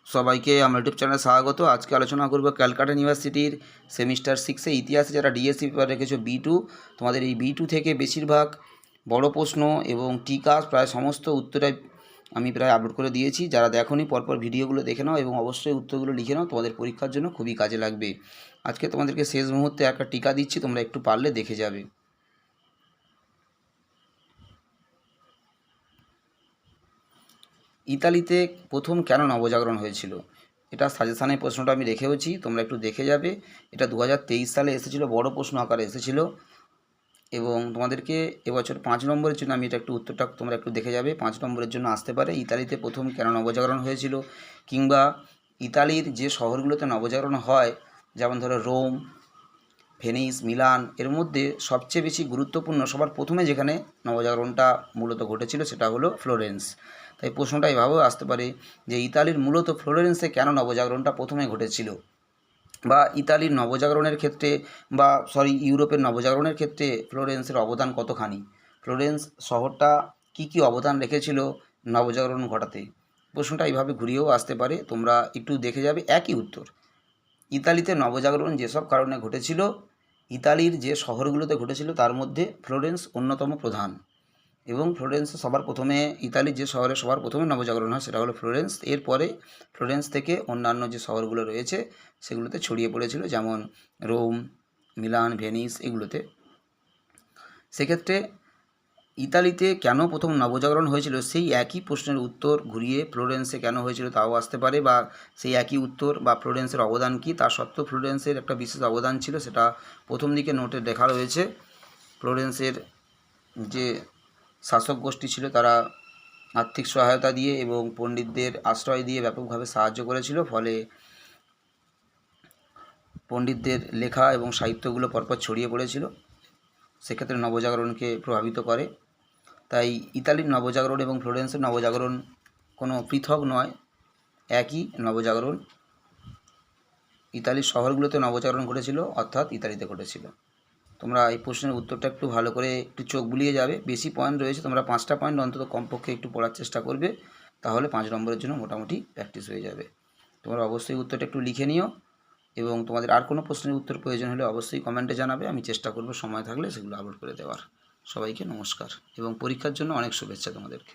সবাইকে আমার ইউটিউব চ্যানেলে স্বাগত। আজকে আলোচনা করব ক্যালকাটা ইউনিভার্সিটির সেমিস্টার 6-এ ইতিহাসে যারা ডিএসসি পেপার রেখেছো B2, তোমাদের এই B2 থেকে বেশিরভাগ বড় প্রশ্ন এবং টিকা প্রায় সমস্ত উত্তরে আমি প্রায় আপলোড করে দিয়েছি। যারা দেখোনি পরপর ভিডিওগুলো দেখে নাও এবং অবশ্যই উত্তরগুলো লিখে নাও, তোমাদের পরীক্ষার জন্য খুবই কাজে লাগবে। আজকে তোমাদেরকে শেষ মুহূর্তে একটা টিকা দিচ্ছি, তোমরা একটু পারলে দেখে যাবে। ইতালিতে প্রথম কেন নবজাগরণ হয়েছিল? এটা সাজেশানে প্রশ্নটা আমি রেখেওছি, তোমরা একটু দেখে যাবে। এটা 2023 সালে এসেছিলো, বড় প্রশ্ন আকারে এসেছিলো এবং তোমাদেরকে এবছর 5 নম্বরের জন্য আমি এটা একটু উত্তরটা তোমরা একটু দেখে যাবে। 5 নম্বরের জন্য আসতে পারে ইতালিতে প্রথম কেন নবজাগরণ হয়েছিল, কিংবা ইতালির যে শহরগুলোতে নবজাগরণ হয়, যেমন ধরো রোম, ভেনিস, মিলান, এর মধ্যে সবচেয়ে বেশি গুরুত্বপূর্ণ সবার প্রথমে যেখানে নবজাগরণটা মূলত ঘটেছিল সেটা হলো ফ্লোরেন্স। তাই প্রশ্নটা এভাবেও আসতে পারে যে ইতালির মূলত ফ্লোরেন্সে কেন নবজাগরণটা প্রথমে ঘটেছিল, বা ইতালির নবজাগরণের ক্ষেত্রে ইউরোপের নবজাগরণের ক্ষেত্রে ফ্লোরেন্সের অবদান কতখানি, ফ্লোরেন্স শহরটা কি অবদান রেখেছিল নবজাগরণ ঘটাতে। প্রশ্নটা এইভাবে ঘুরিয়েও আসতে পারে, তোমরা একটু দেখে যাবে। একই উত্তর, ইতালিতে নবজাগরণ যেসব কারণে ঘটেছিল, ইতালির যে শহরগুলোতে ঘটেছিল তার মধ্যে ফ্লোরেন্স অন্যতম প্রধান। এবং ফ্লোরেন্সে ইতালির যে শহরে সবার প্রথমে নবজাগরণ হয় সেটা হলো ফ্লোরেন্স। এরপরে ফ্লোরেন্স থেকে অন্যান্য যে শহরগুলো রয়েছে সেগুলোতে ছড়িয়ে পড়েছিল, যেমন রোম, মিলান, ভেনিস, এগুলোতে। সেক্ষেত্রে ইতালিতে কেন প্রথম নবজাগরণ হয়েছিল সেই একই প্রশ্নের উত্তর ঘুরিয়ে ফ্লোরেন্সে কেন হয়েছিল তাও আসতে পারে, বা সেই একই উত্তর বা ফ্লোরেন্সের অবদান কী। তা সত্ত্বেও ফ্লোরেন্সের একটা বিশেষ অবদান ছিল, সেটা প্রথম দিকে নোটে লেখা রয়েছে। ফ্লোরেন্সের যে শাসক গোষ্ঠী ছিল তারা আর্থিক সহায়তা দিয়ে এবং পণ্ডিতদের আশ্রয় দিয়ে ব্যাপকভাবে সাহায্য করেছিল, ফলে পণ্ডিতদের লেখা এবং সাহিত্যগুলো পরপর ছড়িয়ে পড়েছিল, সেক্ষেত্রে নবজাগরণকে প্রভাবিত করে। তাই ইতালির নবজাগরণ এবং ফ্লোরেন্সের নবজাগরণ কোনো পৃথক নয়, একই নবজাগরণ। ইতালির শহরগুলোতে নবজাগরণ ঘটেছিল, অর্থাৎ ইতালিতে ঘটেছিল। তোমরা এই প্রশ্নের উত্তরটা একটু ভালো করে একটু চোখ বুলিয়ে যাবে। বেশি পয়েন্ট রয়েছে, তোমরা 5টা পয়েন্ট অন্তত কমপক্ষে একটু পড়ার চেষ্টা করবে, তাহলে 5 নম্বরের জন্য মোটামুটি প্র্যাকটিস হয়ে যাবে। তোমরা অবশ্যই উত্তরটা একটু লিখে নিও এবং তোমাদের আর কোনো প্রশ্নের উত্তর প্রয়োজন হলে অবশ্যই কমেন্টে জানাবে, আমি চেষ্টা করব সময় থাকলে সেগুলো আপলোড করে দেওয়ার। সবাইকে নমস্কার এবং পরীক্ষার জন্য অনেক শুভেচ্ছা তোমাদেরকে।